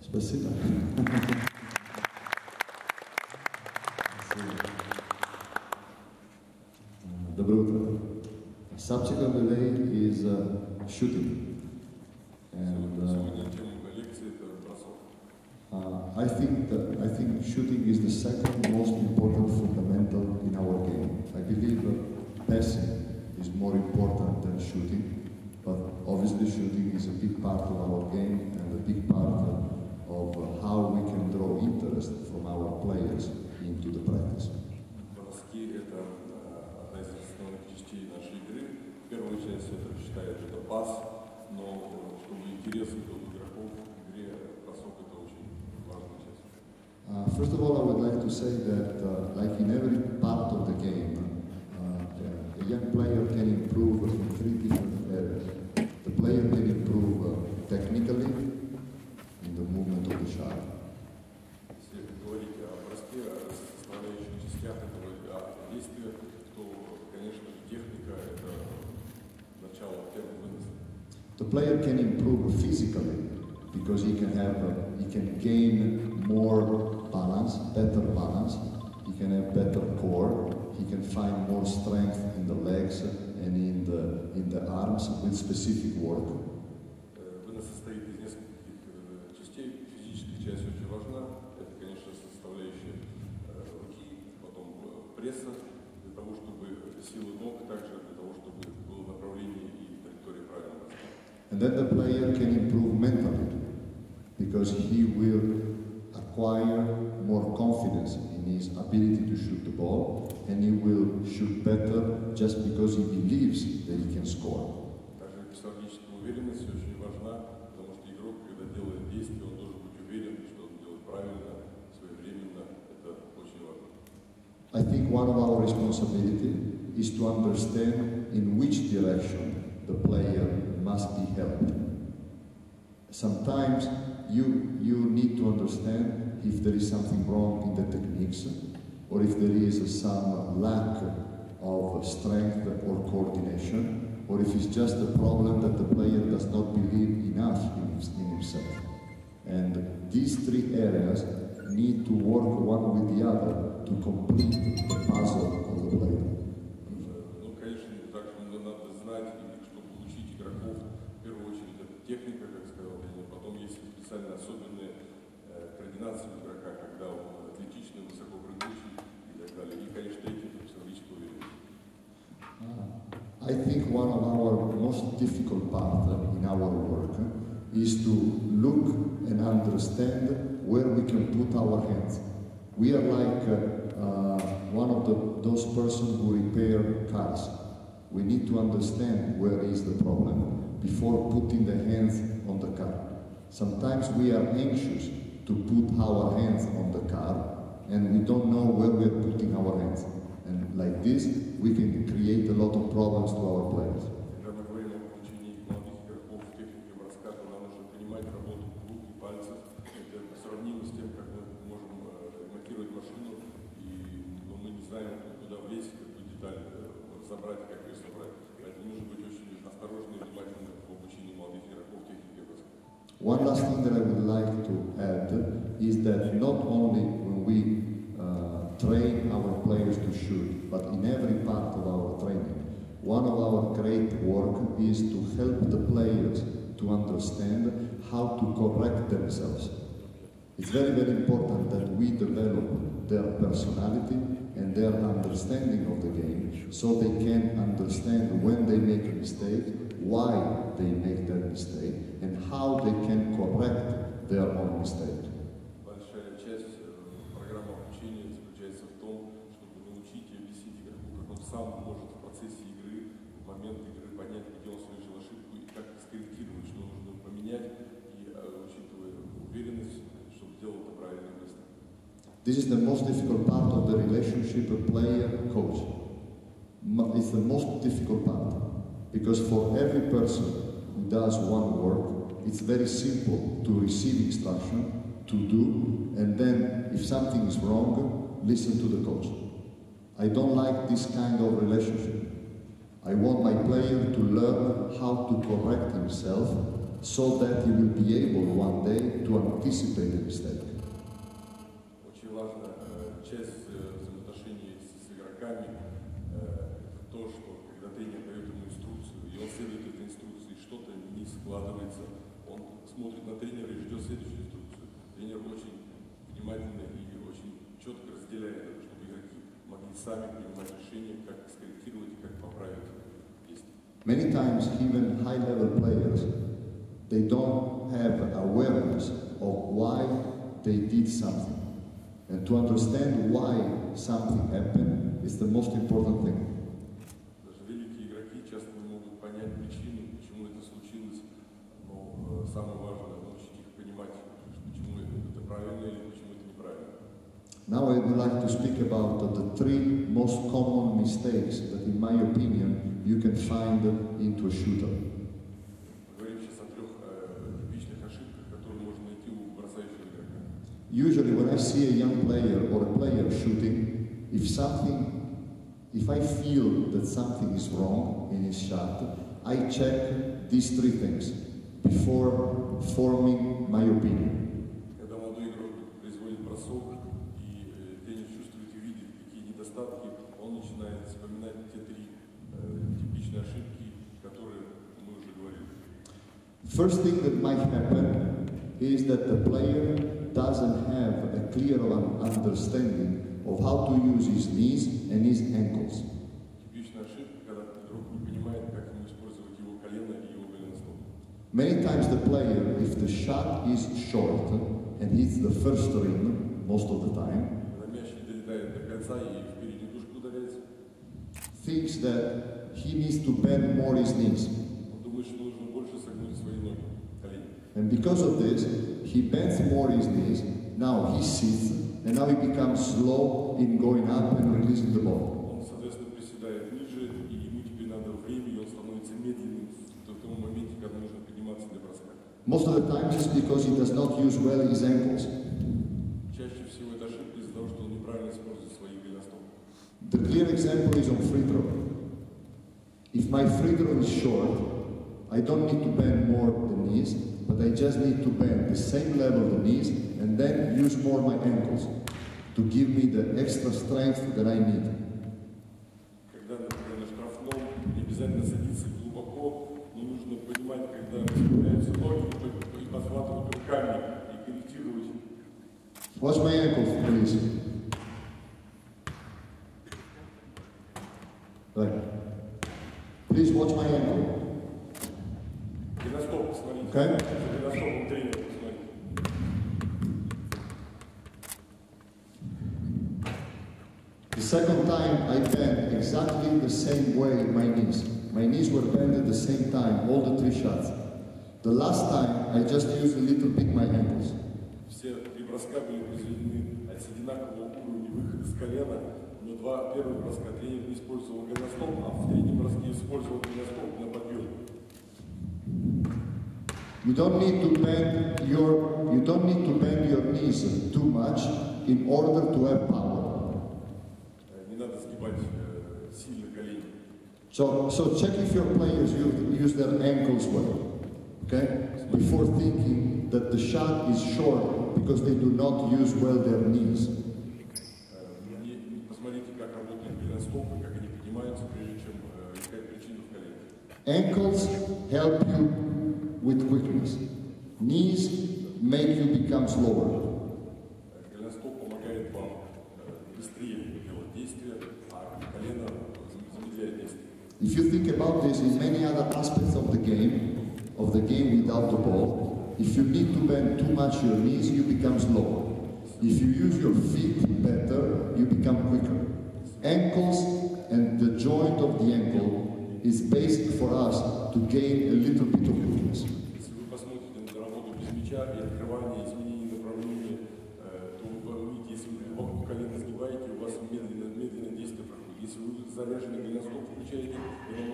Спасибо. Доброе утро. Subject of the day is shooting. And I think shooting is the second most important fundamental in our game. I believe passing is more important than shooting, but obviously shooting is a big part of our game and a big part of how we can draw interest from our players into the practice. Броски — это одна из основных частей нашей игры. Первая часть это считает это пас, но чтобы интерес у игроков в игре, бросок — это очень важная часть. First of all, I would like to say that, like in every part of the game, a young player can improve in three different areas. The player can improve technically, in the movement of the shot. Если говорить о броске, о составляющих частях этого действия, то, конечно, техника — это начало первого выноса. The player can improve physically because he can gain more balance, better balance. He can have better core. He can find more strength in the legs and in the arms with specific work. Вынос состоит из нескольких частей. Физическая часть очень важна. Это, конечно, составляющая руки, потом пресса, для того, чтобы силы ног, также для того, чтобы было направление и траектория правильного. And then the player can improve mentally because he will acquire more confidence in his ability to shoot the ball, and he will shoot better just because he believes that he can score. Также психологическая уверенность очень важна, потому что игрок, когда делает действие, он должен быть уверен, что он делает правильно, своевременно. Это очень важно. I think one of our responsibility is to understand in which direction the player must be helped. Sometimes you need to understand if there is something wrong in the techniques, or if there is some lack of strength or coordination, or if it's just a problem that the player does not believe enough in himself. And these three areas need to work one with the other to complete the puzzle of the player. Ну, конечно, также надо знать, чтобы учить игроков, в первую очередь, это техника, как сказал Леня, потом есть специально особенные координации игрока, когда он атлетичный, высоко прыгучий и так далее. И, конечно, эти психологическая уверенность. I think one of our most difficult parts in our work is to look and understand where we can put our hands. We are like one of those persons who repair cars. We need to understand where is the problem before putting the hands on the car. Sometimes we are anxious to put our hands on the car and we don't know where we are putting our hands. And like this, we can create a lot of problems to our players. Когда мы говорим о обучении молодых игроков в технике броска, то нам нужно понимать работу рук и пальцев. Это сравнимо с тем, как мы можем ремонтировать машину, но мы не знаем, куда влезть, какую деталь разобрать, как ее собрать. Поэтому нужно быть очень осторожным и внимательным в обучении молодых игроков в технике броска. One last thing that I would like to add is that not only when we train our players to shoot, but in every part of our training, one of our great work is to help the players to understand how to correct themselves. It's very, very important that we develop their personality and their understanding of the game so they can understand when they make a mistake, why they make that mistake, and how they can correct their own mistake. Большая часть программы обучения заключается в том, чтобы научить и объяснить игроку, как он сам может в процессе игры, в момент игры понять, где он совершил ошибку и как скорректировать, что нужно поменять, и учитывая уверенность, чтобы делал это правильно и быстро. This is the most difficult part of the relationship player-coach. It's the most difficult part. Because for every person who does one work, it's very simple to receive instruction, to do, and then if something is wrong, listen to the coach. I don't like this kind of relationship. I want my player to learn how to correct himself so that he will be able one day to anticipate the mistake. Очень важная часть взаимоотношений с игроками то, что когда тренер дает ему инструкцию, и он следует этой инструкции, что-то не складывается, он смотрит на тренера и ждет следующую инструкцию. Тренер очень внимательно и очень четко разделяет это, чтобы игроки могли сами принимать решения, как скорректировать и как поправить действия. Many times, even high-level players, they don't have awareness of why they did something. And to understand why something happened is the most important thing. Даже великие игроки часто не могут понять причину, почему это случилось, но самое важное научить их понимать, почему это правильно или почему это неправильно. Now I would like to speak about the three most common mistakes that, in my opinion, you can find into a shooter. Говорим сейчас о трех типичных ошибках, которые можно найти у бросающего игрока. Usually, when I see a young player or a player shooting, if I feel that something is wrong in his shot, I check these three things before forming my opinion. Когда молодой игрок производит бросок, и тренер чувствует и видит, какие недостатки, он начинает вспоминать те три типичные ошибки, которые мы уже говорили. First thing that might happen is that the player doesn't have a clear understanding of how to use his knees and his ankles. Типичная ошибка, когда игрок не понимает, как ему использовать его колено и его голеностоп. Many times the player, if the shot is short and hits the first rim most of the time, Когда мяч не долетает до конца и в переднюю дужку ударяется, thinks that he needs to bend more his knees. он думает, что нужно больше согнуть свои ноги, колени. And because of this, he bends more his knees, now he sits, and now he becomes slow in going up and releasing the ball. Он, соответственно, приседает ниже, и ему теперь надо время, и он становится медленным в том моменте, когда нужно подниматься для броска. Most of the times it's because he does not use well his ankles. Чаще всего это ошибка из-за того, что он неправильно использует свои голеностопы. The clear example is on free throw. If my free throw is short, I don't need to bend more the knees, but I just need to bend the same level the knees and then use more my ankles to give me the extra strength that I need. Когда, например, на штрафном не обязательно садиться глубоко, но нужно понимать, когда расправляются ноги, и подхватывать руками и корректировать. Watch my ankles, please. Right. Please watch my ankle. Голеностоп, посмотрите. Okay? За голеностопом тренера посмотрите. The second time I bent exactly the same way my knees. My knees were bent at the same time, all the three shots. The last time I just used a little bit my ankles. Все три броска были произведены от одинакового уровня выхода с колена, но два первых броска тренер не использовал голеностоп, а в третьем броске использовал голеностоп на подъем. You don't need to bend your knees too much in order to have power. Не надо сгибать сильно колени. So check if your players use their ankles well, okay? Before thinking that the shot is short because they do not use well their knees. Посмотрите, как работают голеностопы, как они поднимаются, прежде чем искать причину в колене. Ankles help you with quickness. Knees make you become slower. Голеностоп помогает вам быстрее делать действия, а колено замедляет действие. If you think about this in many other aspects of the game without the ball, if you need to bend too much your knees, you become slower. If you use your feet better, you become quicker. Ankles and the joint of the ankle is basic for us to gain a little bit of quickness. Если вы посмотрите на работу без мяча и открывание, изменение направления, то вы увидите, если вы Если вы заряженный голеностоп включаете, и он